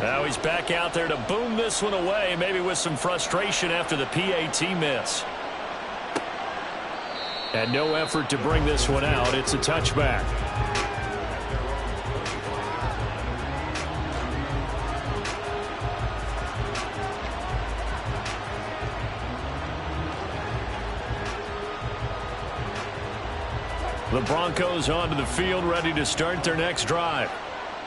Now he's back out there to boom this one away, maybe with some frustration after the PAT miss. And no effort to bring this one out. It's a touchback. The Broncos onto the field, ready to start their next drive.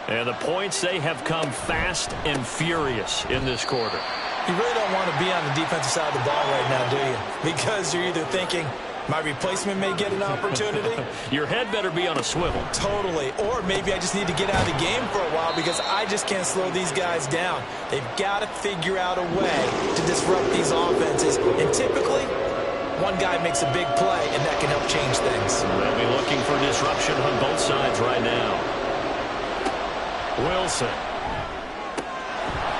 And the points, they have come fast and furious in this quarter. You really don't want to be on the defensive side of the ball right now, do you? Because you're either thinking, my replacement may get an opportunity. Your head better be on a swivel. Totally. Or maybe I just need to get out of the game for a while because I just can't slow these guys down. They've got to figure out a way to disrupt these offenses. And typically, one guy makes a big play, and that can help change things. They'll be looking for disruption on both sides right now. Wilson.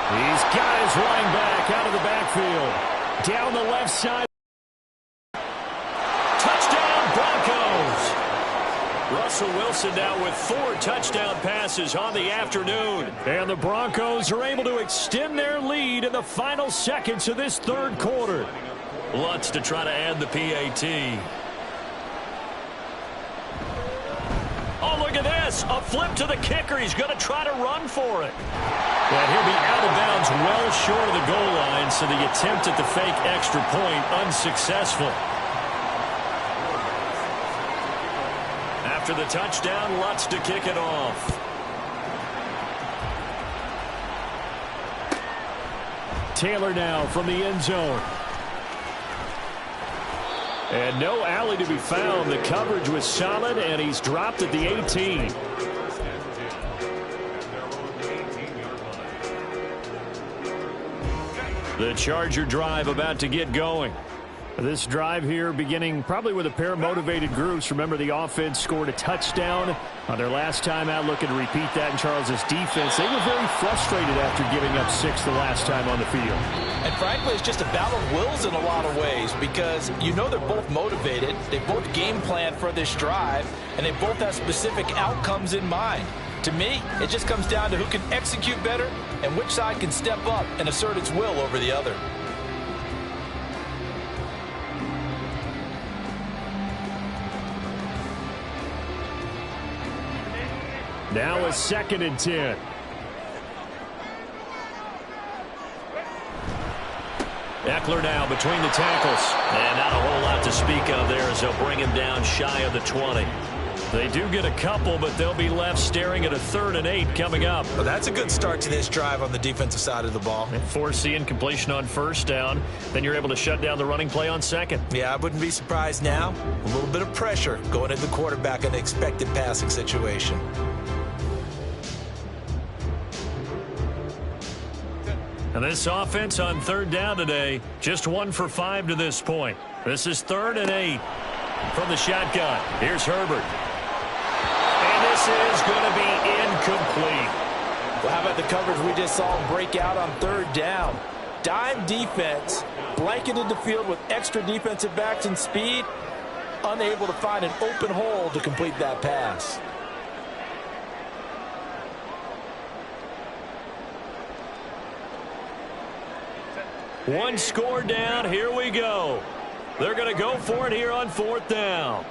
He's got his running back out of the backfield. Down the left side. Touchdown, Broncos. Russell Wilson now with 4 touchdown passes on the afternoon. And the Broncos are able to extend their lead in the final seconds of this third quarter. Lutz to try to add the PAT. Oh, look at this. A flip to the kicker. He's going to try to run for it. And he'll be out of bounds well short of the goal line, so the attempt at the fake extra point unsuccessful. After the touchdown, Lutz to kick it off. Taylor now from the end zone. And no alley to be found. The coverage was solid, and he's dropped at the 18. The Charger drive about to get going. This drive here beginning probably with a pair of motivated groups. Remember, the offense scored a touchdown on their last time out, looking to repeat that in Charles's defense. They were very frustrated after giving up 6 the last time on the field. And frankly, it's just a battle of wills in a lot of ways because you know they're both motivated. They both game plan for this drive, and they both have specific outcomes in mind. To me, it just comes down to who can execute better and which side can step up and assert its will over the other. Now a 2nd and 10. Eckler now between the tackles. And not a whole lot to speak of there as they'll bring him down shy of the 20. They do get a couple, but they'll be left staring at a 3rd and 8 coming up. Well, that's a good start to this drive on the defensive side of the ball. And force the incompletion on 1st down. Then you're able to shut down the running play on 2nd. Yeah, I wouldn't be surprised now. A little bit of pressure going at the quarterback in the expected passing situation. And this offense on 3rd down today, just 1 for 5 to this point. This is 3rd and 8 from the shotgun. Here's Herbert. And this is going to be incomplete. Well, how about the coverage we just saw break out on 3rd down? Dime defense, blanketed the field with extra defensive backs and speed, unable to find an open hole to complete that pass. One score down. Here we go. They're going to go for it here on 4th down.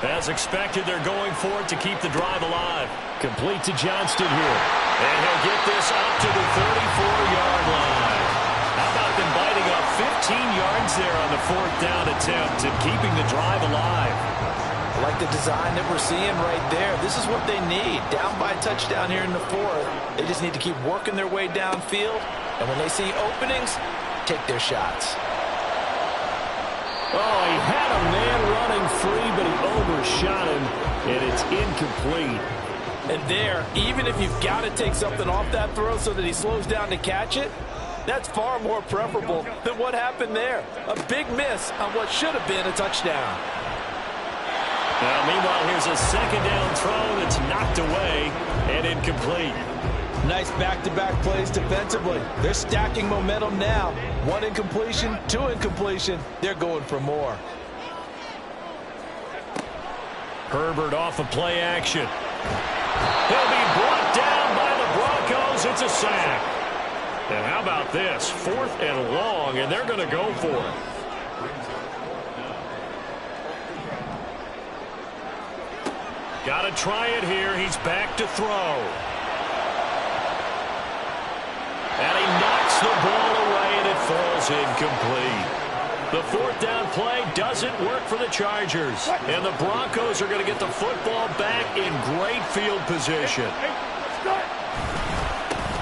As expected, they're going for it to keep the drive alive. Complete to Johnston here. And he'll get this up to the 44-yard line. How about them biting up 15 yards there on the 4th down attempt and keeping the drive alive? I like the design that we're seeing right there. This is what they need. Down by a touchdown here in the 4th. They just need to keep working their way downfield. And when they see openings, take their shots. Oh, he had a man running free, but he overshot him, and it's incomplete. And there, even if you've got to take something off that throw so that he slows down to catch it, that's far more preferable than what happened there. A big miss on what should have been a touchdown. Now, meanwhile, here's a 2nd down throw that's knocked away and incomplete. Nice back-to-back plays defensively. They're stacking momentum now. 1 incompletion, 2 incompletion. They're going for more. Herbert off of play action. He'll be brought down by the Broncos. It's a sack. And how about this? 4th and long, and they're going to go for it. Got to try it here. He's back to throw. And he knocks the ball away, and it falls incomplete. The 4th down play doesn't work for the Chargers. And the Broncos are going to get the football back in great field position.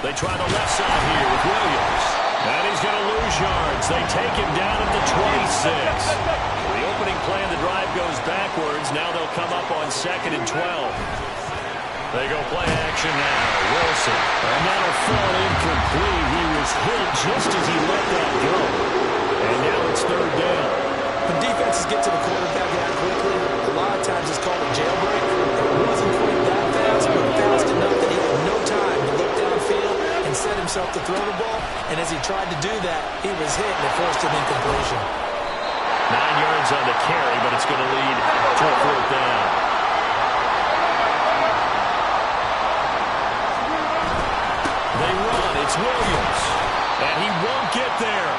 They try the left side here with Williams. And he's going to lose yards. They take him down at the 26. The opening play of the drive goes backwards. Now they'll come up on 2nd and 12. They go play action now. Wilson. And that'll fall incomplete. He was hit just as he let that go. And now it's 3rd down. When defenses get to the quarterback that quickly, a lot of times it's called a jailbreak. It wasn't quite that fast, but fast enough that he had no time to look downfield and set himself to throw the ball. And as he tried to do that, he was hit and it forced an incompletion. 9 yards on the carry, but it's going to lead to a 4th down. They run. It's Williams. And he won't get there.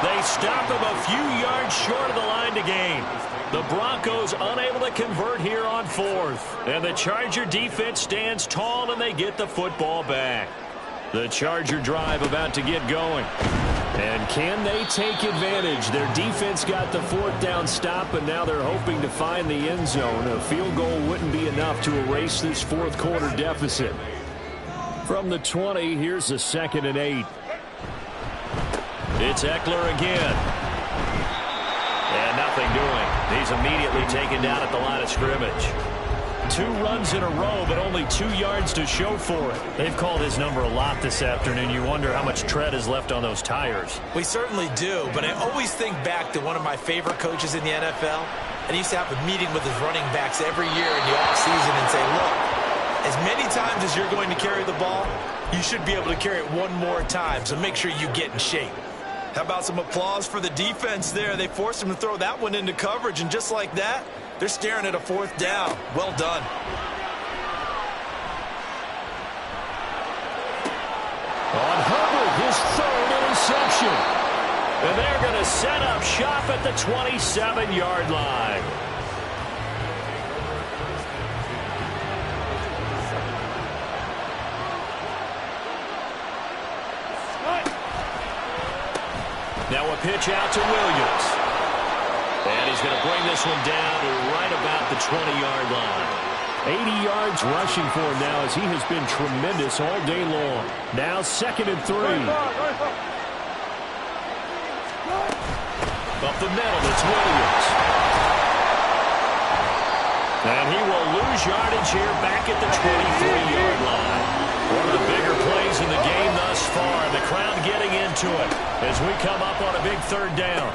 They stop him a few yards short of the line to gain. The Broncos unable to convert here on 4th. And the Charger defense stands tall and they get the football back. The Charger drive about to get going. And can they take advantage? Their defense got the 4th down stop, and now they're hoping to find the end zone. A field goal wouldn't be enough to erase this 4th quarter deficit. From the 20, here's the 2nd and 8. It's Eckler again. And nothing doing. He's immediately taken down at the line of scrimmage. 2 runs in a row, but only 2 yards to show for it. They've called his number a lot this afternoon. You wonder how much tread is left on those tires. We certainly do, but I always think back to one of my favorite coaches in the NFL. And he used to have a meeting with his running backs every year in the offseason and say, look, as many times as you're going to carry the ball, you should be able to carry it one more time, so make sure you get in shape. How about some applause for the defense there? They forced him to throw that one into coverage, and just like that, they're staring at a 4th down. Well done. On Herbert, his 3rd interception. And they're going to set up shop at the 27-yard line. Now a pitch out to Williams. And he's going to bring this one down to right about the 20-yard line. 80 yards rushing for him now as he has been tremendous all day long. Now 2nd and 3. Up the middle, it's Williams. And he will lose yardage here back at the 23-yard line. One of the bigger plays in the game thus far. The crowd getting into it as we come up on a big 3rd down.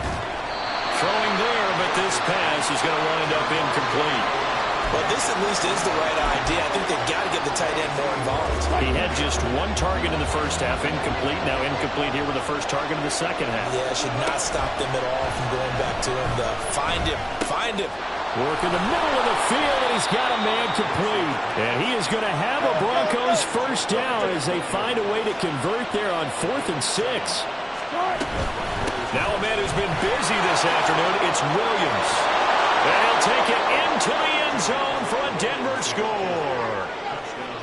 Throwing there, but this pass is going to wind up incomplete. Well, this at least is the right idea. I think they've got to get the tight end more involved. He had just 1 target in the first half, incomplete. Now incomplete here with the first target in the second half. Yeah, should not stop them at all from going back to him. Find him. Find him. Work in the middle of the field, and he's got a man complete. And he is going to have a Broncos 1st down as they find a way to convert there on 4th and 6. Now a man who's been busy this afternoon, it's Williams. And he'll take it into the end zone for a Denver score.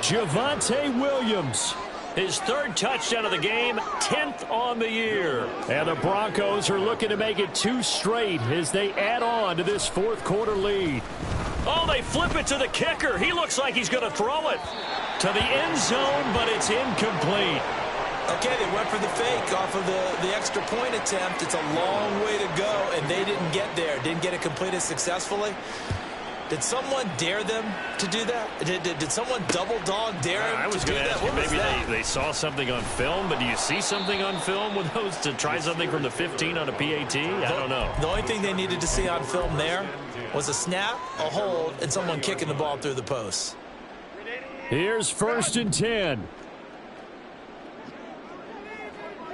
Javonte Williams, his 3rd touchdown of the game, 10th on the year. And the Broncos are looking to make it 2 straight as they add on to this 4th quarter lead. Oh, they flip it to the kicker. He looks like he's going to throw it to the end zone, but it's incomplete. Okay, they went for the fake off of the extra point attempt. It's a long way to go, and they didn't get there. Didn't get it completed successfully. Did someone dare them to do that? Did someone double dog dare them I was going to ask you, maybe they saw something on film, but do you see something on film with those to try something from the 15 on a PAT? I don't know. The only thing they needed to see on film there was a snap, a hold, and someone kicking the ball through the post. Here's 1st and 10.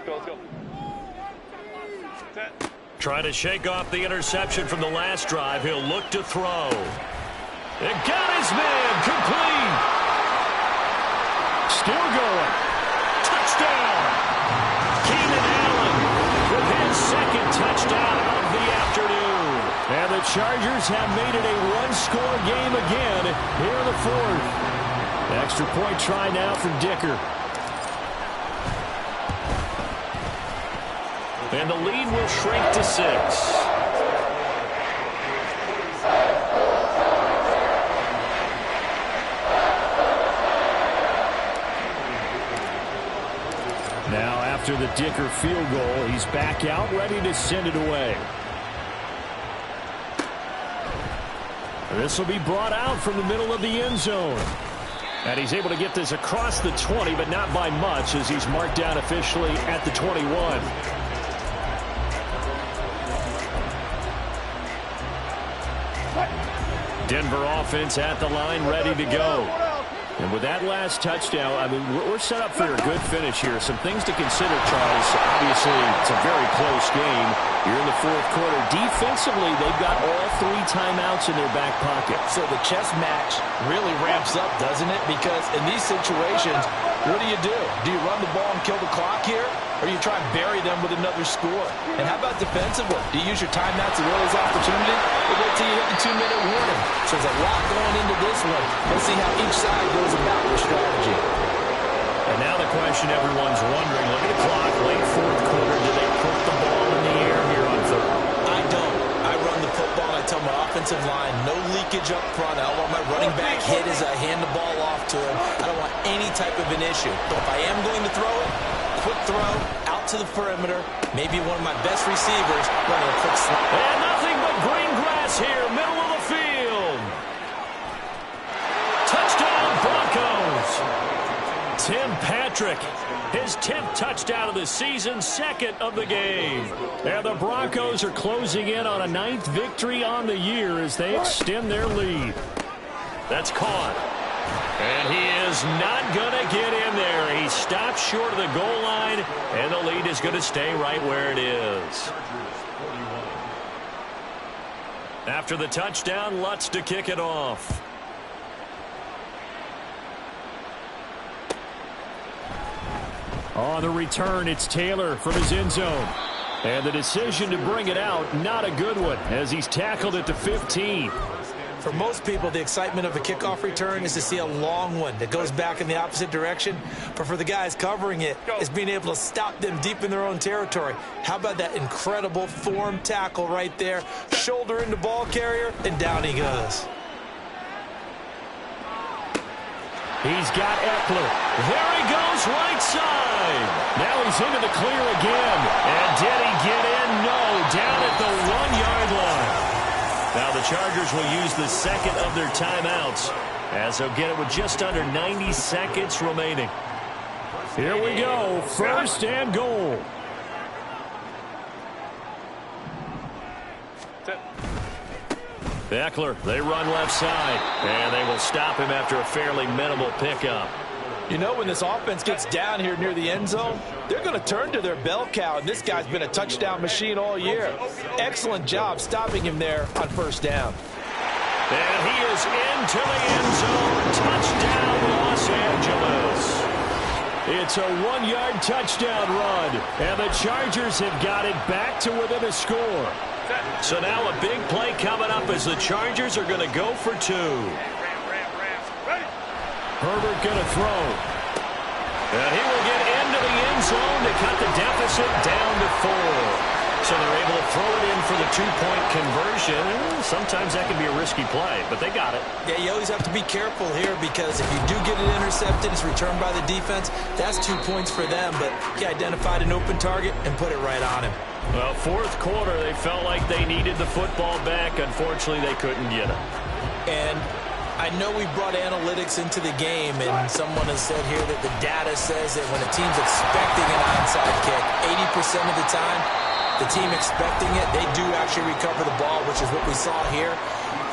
Let's go. Trying to shake off the interception from the last drive. He'll look to throw. It got his man complete. Still going. Touchdown. Keenan Allen with his second touchdown of the afternoon. And the Chargers have made it a one-score game again here in the fourth. Extra point try now from Dicker. And the lead will shrink to 6. Now after the Dicker field goal, he's back out ready to send it away. This will be brought out from the middle of the end zone. And he's able to get this across the 20, but not by much as he's marked down officially at the 21. Denver offense at the line, ready to go. And with that last touchdown, I mean, we're set up for a good finish here. Some things to consider, Charles. Obviously, it's a very close game. You're in the fourth quarter. Defensively, they've got all 3 timeouts in their back pocket. So the chess match really ramps up, doesn't it? Because in these situations, what do? Do you run the ball and kill the clock here? Or you try and bury them with another score? And how about defensively? Do you use your timeouts at Willie's opportunity? Or wait till you hit the 2-minute warning? So there's a lot going into this one. Let's see how each side goes about their strategy. And now the question everyone's wondering, look at the clock, late fourth quarter, do they put the ball in the air here on third? I don't. I run the football. I tell my offensive line, no leakage up front. I don't want my running back hit as I hand the ball off to him. I don't want any type of an issue. But if I am going to throw it, quick throw, out to the perimeter, maybe one of my best receivers running a quick slide. And nothing but green grass here, middle of the field. Touchdown, Broncos. Tim Patrick, his 10th touchdown of the season, 2nd of the game. And the Broncos are closing in on a 9th victory on the year as they extend their lead. That's caught. And he is not going to get in there. He stops short of the goal line, and the lead is going to stay right where it is. After the touchdown, Lutz to kick it off. On the return, it's Taylor from his end zone. And the decision to bring it out, not a good one, as he's tackled at the 15. For most people, the excitement of a kickoff return is to see a long one that goes back in the opposite direction. But for the guys covering it, it's being able to stop them deep in their own territory. How about that incredible form tackle right there? Shoulder into ball carrier, and down he goes. He's got Eckler. There he goes, right side. Now he's into the clear again. And did he get in? No, down at the 1-yard line. Now the Chargers will use the 2nd of their timeouts as they'll get it with just under 90 seconds remaining. Here we go, 1st and goal. Eckler, they run left side, and they will stop him after a fairly minimal pickup. You know, when this offense gets down here near the end zone, they're going to turn to their bell cow, and this guy's been a touchdown machine all year. Excellent job stopping him there on 1st down. And he is into the end zone. Touchdown, Los Angeles. It's a 1-yard touchdown run, and the Chargers have got it back to within a score. So now a big play coming up as the Chargers are going to go for 2. Herbert going to throw. And he will get into the end zone to cut the deficit down to 4. So they're able to throw it in for the 2-point conversion. Sometimes that can be a risky play, but they got it. Yeah, you always have to be careful here because if you do get it intercepted, it's returned by the defense. That's 2 points for them, but he identified an open target and put it right on him. Well, fourth quarter, they felt like they needed the football back. Unfortunately, they couldn't get it. And I know we brought analytics into the game, and someone has said here that the data says that when a team's expecting an onside kick, 80% of the time, the team expecting it, they do actually recover the ball, which is what we saw here.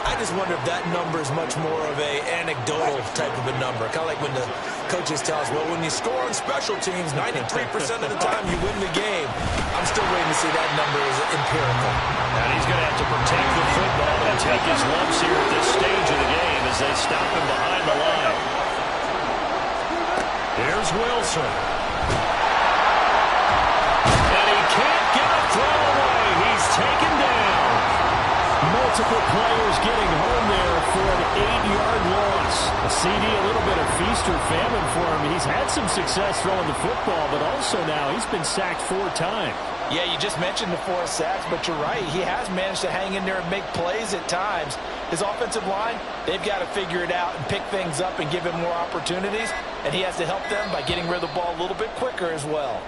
I just wonder if that number is much more of a anecdotal type of a number. Kind of like when the coaches tell us, well, when you score on special teams, 93% of the time you win the game. I'm still waiting to see that number is empirical. And he's going to have to protect the football and take his lumps here at this stage of the game as they stop him behind the line. Here's Wilson. And he can't get a throw away. He's taken down. Multiple players getting home there for an 8-yard loss. A CD, a little bit of feast or famine for him. He's had some success throwing the football, but also now he's been sacked 4 times. Yeah, you just mentioned the 4 sacks, but you're right. He has managed to hang in there and make plays at times. His offensive line, they've got to figure it out and pick things up and give him more opportunities, and he has to help them by getting rid of the ball a little bit quicker as well.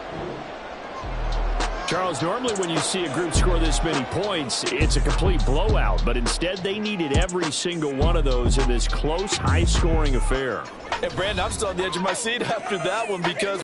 Charles, normally when you see a group score this many points, it's a complete blowout, but instead they needed every single one of those in this close, high-scoring affair. And Brandon, I'm still on the edge of my seat after that one because